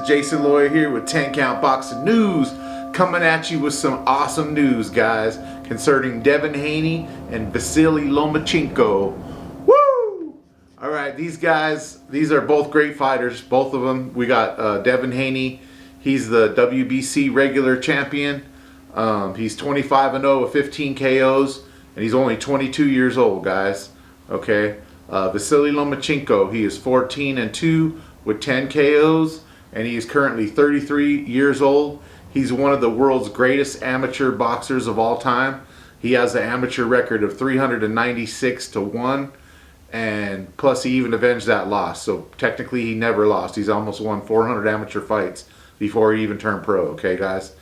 Jason Lawyer here with 10 Count Boxing News, coming at you with some awesome news, guys, concerning Devin Haney and Vasily Lomachenko. Woo! All right, these guys, these are both great fighters, both of them. We got Devin Haney. He's the WBC regular champion. He's 25-0 with 15 KOs, and he's only 22 years old, guys. Okay. Vasily Lomachenko, he is 14-2 with 10 KOs, and he is currently 33 years old. He's one of the world's greatest amateur boxers of all time. He has an amateur record of 396-1, and plus he even avenged that loss. So technically he never lost. He's almost won 400 amateur fights before he even turned pro. Okay, guys.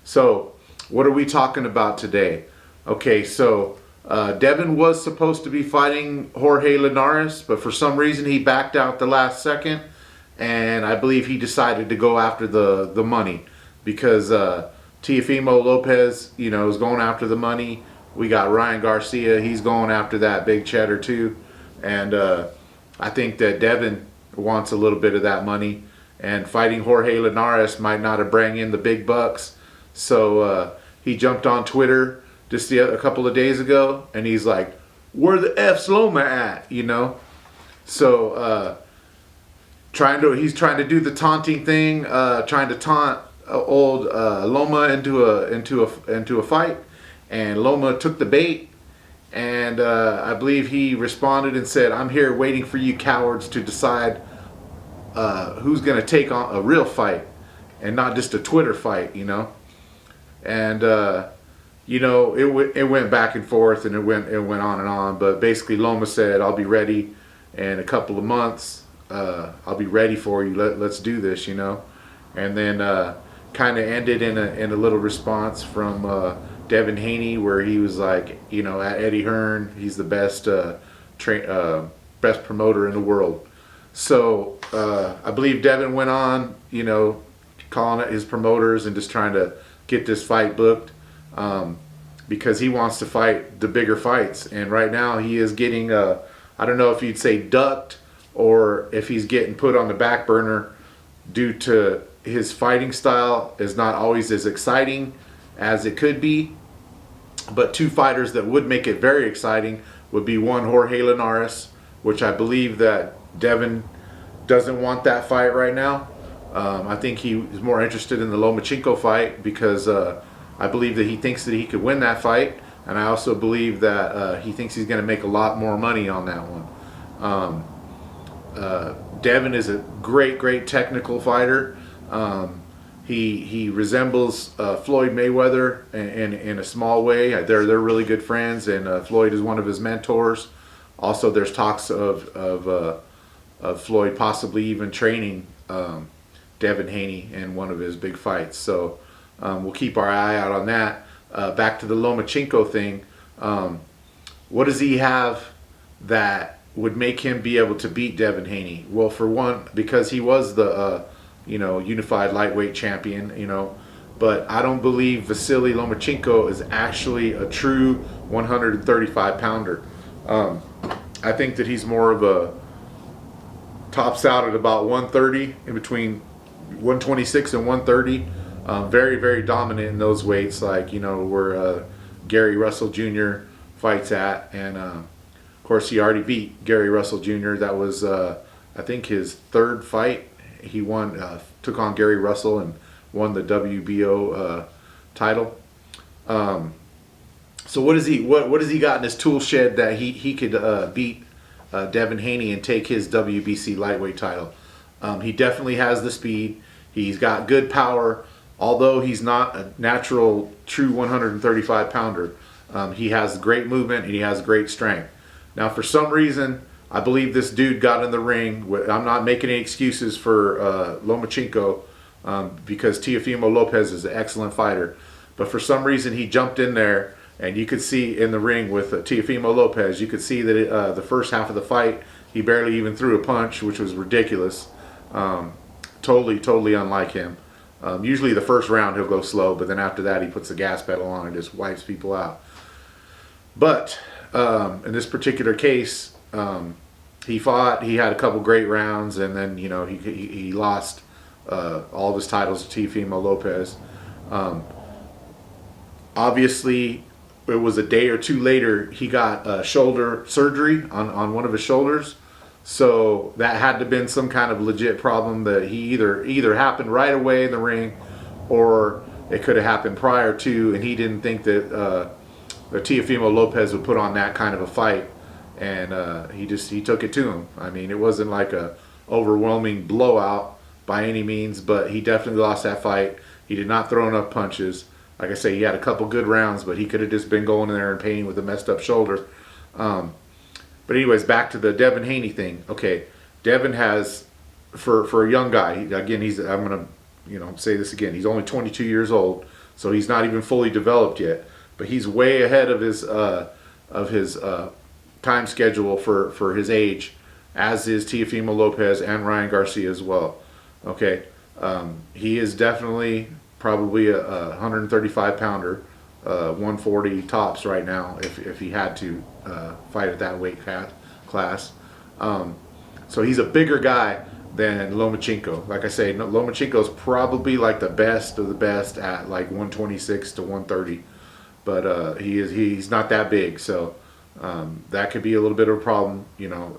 So what are we talking about today? Okay, so Devin was supposed to be fighting Jorge Linares, but for some reason he backed out the last second, and I believe he decided to go after the money because Teofimo Lopez, you know, is going after the money. We got Ryan Garcia, he's going after that big cheddar too, and I think that Devin wants a little bit of that money, and fighting Jorge Linares might not have brought in the big bucks, so he jumped on Twitter just a couple of days ago, and he's like, "Where the F's Loma at?" You know, so he's trying to do the taunting thing, trying to taunt old Loma into a fight, and Loma took the bait, and I believe he responded and said, "I'm here waiting for you cowards to decide who's gonna take on a real fight, and not just a Twitter fight," you know, and you know, it went back and forth, and it went on and on. But basically, Loma said, "I'll be ready in a couple of months. I'll be ready for you. Let's do this," you know. And then kind of ended in a little response from Devin Haney, where he was like, you know, at Eddie Hearn, he's the best best promoter in the world. So I believe Devin went on, you know, calling his promoters and just trying to get this fight booked. Because he wants to fight the bigger fights, and right now he is getting I don't know if you'd say ducked or if he's getting put on the back burner due to his fighting style is not always as exciting as it could be. But two fighters that would make it very exciting would be one, Jorge Linares, which I believe that Devin doesn't want that fight right now. I think he is more interested in the Lomachenko fight because I believe that he thinks that he could win that fight, and I also believe that he thinks he's going to make a lot more money on that one. Devin is a great technical fighter. He resembles Floyd Mayweather in a small way. They're really good friends, and Floyd is one of his mentors. Also, there's talks of Floyd possibly even training Devin Haney in one of his big fights. So we'll keep our eye out on that. Back to the Lomachenko thing. What does he have that would make him be able to beat Devin Haney? Well, for one, because he was the you know, unified lightweight champion, you know, but I don't believe Vasily Lomachenko is actually a true 135 pounder. I think that he's more of a tops out at about 130, in between 126 and 130. Very dominant in those weights, like, you know, where Gary Russell Jr. fights at, and of course he already beat Gary Russell Jr. That was I think his third fight. He won, took on Gary Russell and won the WBO title. So what has he got in his tool shed that he could beat Devin Haney and take his WBC lightweight title? He definitely has the speed. He's got good power. Although he's not a natural, true 135 pounder, he has great movement and he has great strength. Now, for some reason, I believe this dude got in the ring. I'm not making any excuses for Lomachenko because Teofimo Lopez is an excellent fighter. But for some reason, he jumped in there, and you could see in the ring with Teofimo Lopez, you could see that the first half of the fight, he barely even threw a punch, which was ridiculous. Totally unlike him. Usually the first round he'll go slow, but then after that he puts the gas pedal on and just wipes people out. But in this particular case, he fought. He had a couple great rounds, and then, you know, he lost all of his titles to Teofimo Lopez. Obviously, it was a day or two later he got shoulder surgery on one of his shoulders. So that had to have been some kind of legit problem that he either happened right away in the ring, or it could have happened prior to, and he didn't think that Teofimo Lopez would put on that kind of a fight, and he took it to him. I mean, it wasn't like a overwhelming blowout by any means, but he definitely lost that fight. He did not throw enough punches. Like I say, he had a couple good rounds, but he could have just been going in there and painting with a messed up shoulder. But anyways, back to the Devin Haney thing. Okay, Devin has, for a young guy, again, I'm gonna say this again. He's only 22 years old, so he's not even fully developed yet. But he's way ahead of his time schedule for his age, as is Teofimo Lopez and Ryan Garcia as well. Okay, he is definitely probably a 135 pounder, 140 tops right now if he had to fight at that weight class. So he's a bigger guy than Lomachenko. Like I say, Lomachenko is probably like the best of the best at like 126 to 130, but he's not that big, so that could be a little bit of a problem,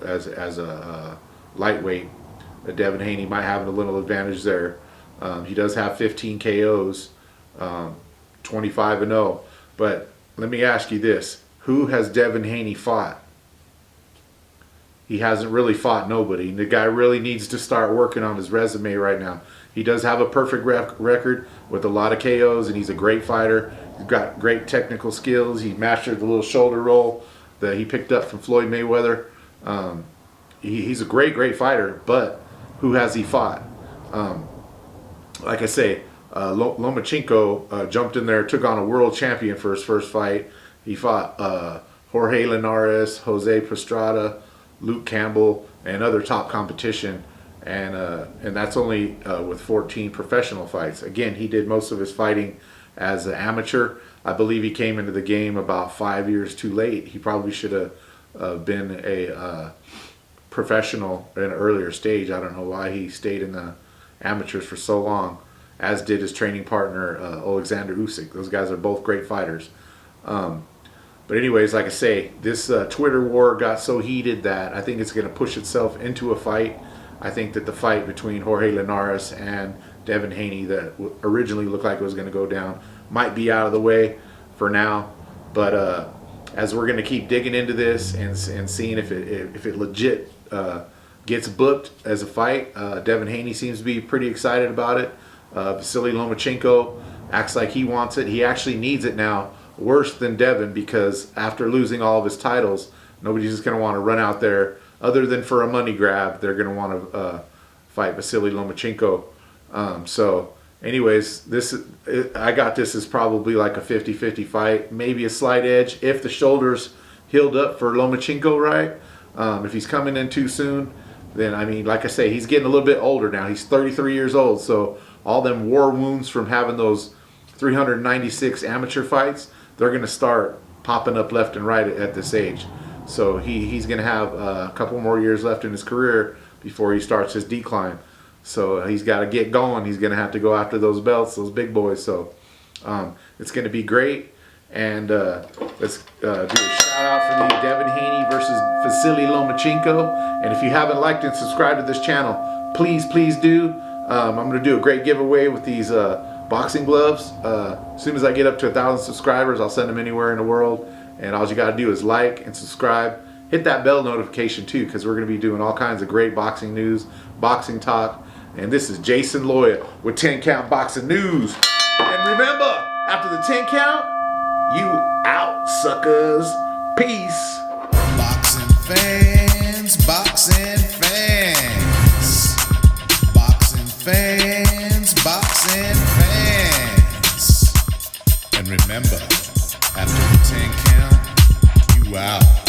as a lightweight. Devin Haney might have a little advantage there. He does have 15 KOs, 25-0. But let me ask you this: who has Devin Haney fought? He hasn't really fought nobody. The guy really needs to start working on his resume right now. He does have a perfect record with a lot of KOs, and he's a great fighter. He's got great technical skills. He mastered the little shoulder roll that he picked up from Floyd Mayweather. He's a great fighter, but who has he fought? Like I say, Lomachenko jumped in there, took on a world champion for his first fight. He fought Jorge Linares, Jose Pastrada, Luke Campbell, and other top competition, and that's only with 14 professional fights. Again, he did most of his fighting as an amateur. I believe he came into the game about 5 years too late. He probably should have been a professional at an earlier stage. I don't know why he stayed in the amateurs for so long, as did his training partner Alexander Usyk. Those guys are both great fighters. But anyways, like I say, this Twitter war got so heated that I think it's going to push itself into a fight. I think that the fight between Jorge Linares and Devin Haney that originally looked like it was going to go down might be out of the way for now. But as we're going to keep digging into this and seeing if it legit gets booked as a fight, Devin Haney seems to be pretty excited about it. Vasily Lomachenko acts like he wants it. He actually needs it now, worse than Devin, because after losing all of his titles, nobody's just going to want to run out there other than for a money grab. They're going to want to fight Vasily Lomachenko. So anyways, I got this as probably like a 50-50 fight, maybe a slight edge if the shoulders healed up for Lomachenko, right? If he's coming in too soon, then, I mean, like I say, he's getting a little bit older now. He's 33 years old, so all them war wounds from having those 396 amateur fights, they're going to start popping up left and right at this age. So he's going to have a couple more years left in his career before he starts his decline. So he's got to get going. He's going to have to go after those belts, those big boys. So it's going to be great. And let's do a shout out for the Devin Haney versus Vasily Lomachenko. And if you haven't liked and subscribed to this channel, please do. I'm going to do a great giveaway with these boxing gloves. As soon as I get up to 1,000 subscribers, I'll send them anywhere in the world. And all you got to do is like and subscribe. Hit that bell notification too, because we're going to be doing all kinds of great boxing news, boxing talk. And this is Jason Loya with 10 Count Boxing News. And remember, after the 10 count, you out, suckers. Peace. Boxing fans, boxing fans, boxing fans, boxing fans. And remember, after the 10 count, you out.